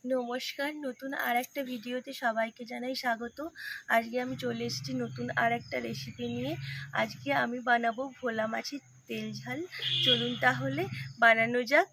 নমস্কার, নতুন আর একটা ভিডিওতে সবাইকে জানাই স্বাগত। আজকে আমি চলে এসেছি নতুন আর একটা রেসিপি নিয়ে। আজকে আমি বানাবো ভোলা মাছের তেল ঝাল। চলুন তাহলে বানানো যাক।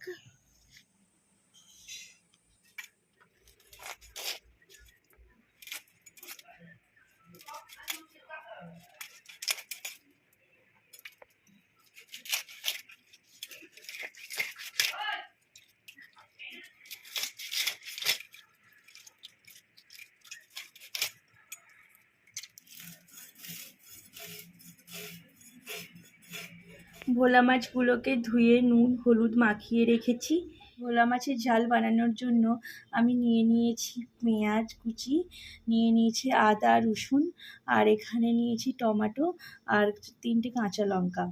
ভোলা মাছগুলোকে ধুয়ে নুন হলুদ মাখিয়ে রেখেছি। ভোলা মাছের ঝাল বানানোর জন্য আমি নিয়ে নিয়েছি পেঁয়াজ কুচি, নিয়ে নিয়েছি আদা রসুন, আর এখানে নিয়েছি টমেটো আর 3টে কাঁচা লঙ্কা,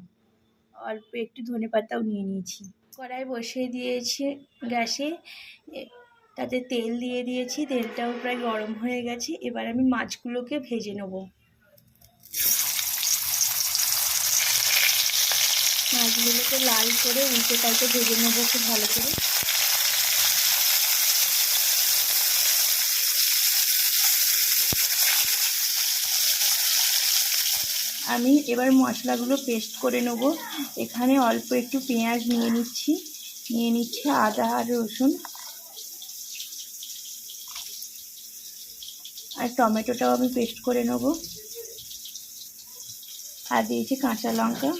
অল্প একটু ধনেপাতাও নিয়ে নিয়েছি। কড়াই বসিয়ে দিয়েছি গ্যাসে, তাতে তেল দিয়ে দিয়েছি। তেলটাও প্রায় গরম হয়ে গেছে। এবার আমি মাছগুলোকে ভেজে নেব। মাছগুলোকে লাল করে উল্টে পাল্টে ভেজে নেবো খুব ভালো করে। আমি এবার মশলাগুলো পেস্ট করে নেব। এখানে অল্প একটু পেঁয়াজ নিয়ে নিচ্ছি আদা আর রসুন, আর টমেটোটাও আমি পেস্ট করে নেব। আর দিয়েছি কাঁচা লঙ্কা।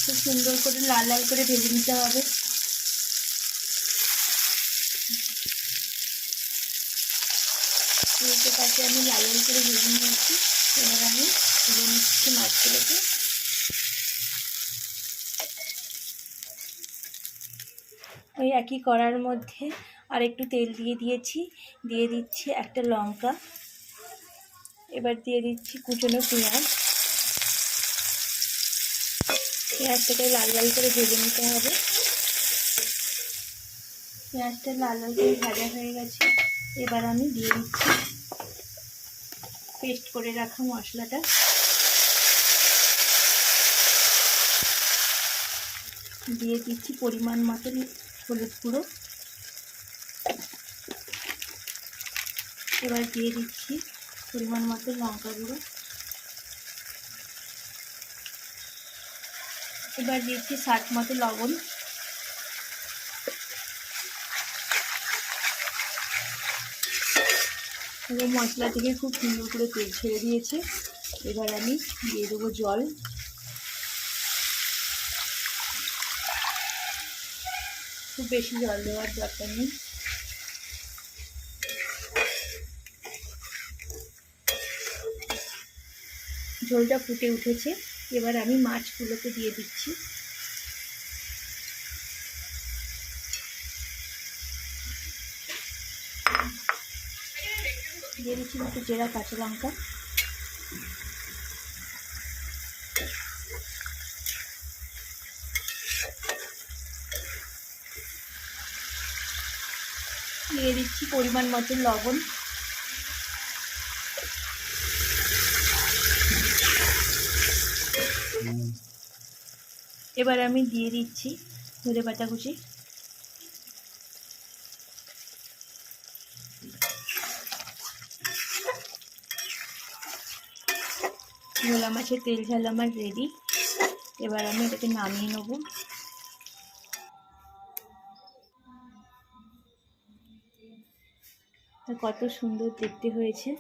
খুব সুন্দর করে লাল লাল করে ভেজে নিতে হবে। উল্টে পাশে আমি লাল লাল করে ভেজে নিয়েছি। এবার আমি তুলে নিচ্ছি মাছগুলোকে। ওই একই কড়ার মধ্যে আর একটু তেল দিয়ে দিচ্ছি একটা লঙ্কা। এবার দিয়ে দিচ্ছি কুচনো পেঁয়াজটাকে লাল লাল করে ভেজে নিতে হবে। পেঁয়াজটা লাল লাল করে ভাজা হয়ে গেছে। এবার আমি দিয়ে দিচ্ছি পেস্ট করে রাখা মশলাটা। দিয়ে দিচ্ছি পরিমাণ মতন হলুদ গুঁড়ো। এবার দিয়ে দিচ্ছি পরিমাণ মতো লঙ্কা গুঁড়ো। এবার দিচ্ছি স্বাদ মতো লবণ। এবং মশলা থেকে খুব সুন্দর করে তেল ছেড়ে দিয়েছে। এবার আমি দিয়ে দেবো জল। খুব বেশি জল দেওয়ার দরকার নেই। ঝোলটা ফুটে উঠেছে। এবার আমি মাছগুলোকে দিয়ে দিচ্ছি। দিয়ে দিচ্ছি একটু চেরা কাঁচা লঙ্কা। দিয়ে দিচ্ছি পরিমাণ মতো লবণ। এবার আমি দিয়ে দিচ্ছি ধনেপাতা কুচি। ভোলা মাছের তেল ঝাল আমার রেডি। এবার আমি এটাকে নামিয়ে নেব। কত সুন্দর দেখতে হয়েছে।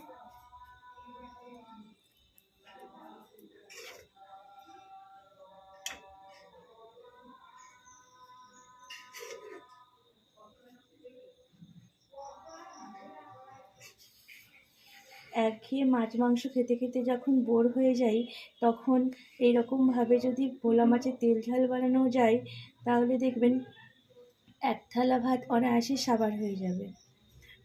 একঘেয়ে মাছ মাংস খেতে খেতে যখন বোর হয়ে যাই, তখন এইরকমভাবে যদি ভোলা মাছের তেল ঝাল বানানো যায়, তাহলে দেখবেন এক থালা ভাত অনায়াসে সাবার হয়ে যাবে।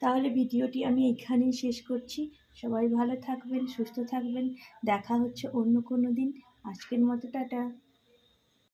তাহলে ভিডিওটি আমি এখানেই শেষ করছি। সবাই ভালো থাকবেন, সুস্থ থাকবেন। দেখা হচ্ছে অন্য কোনো দিন। আজকের মতো টাটা।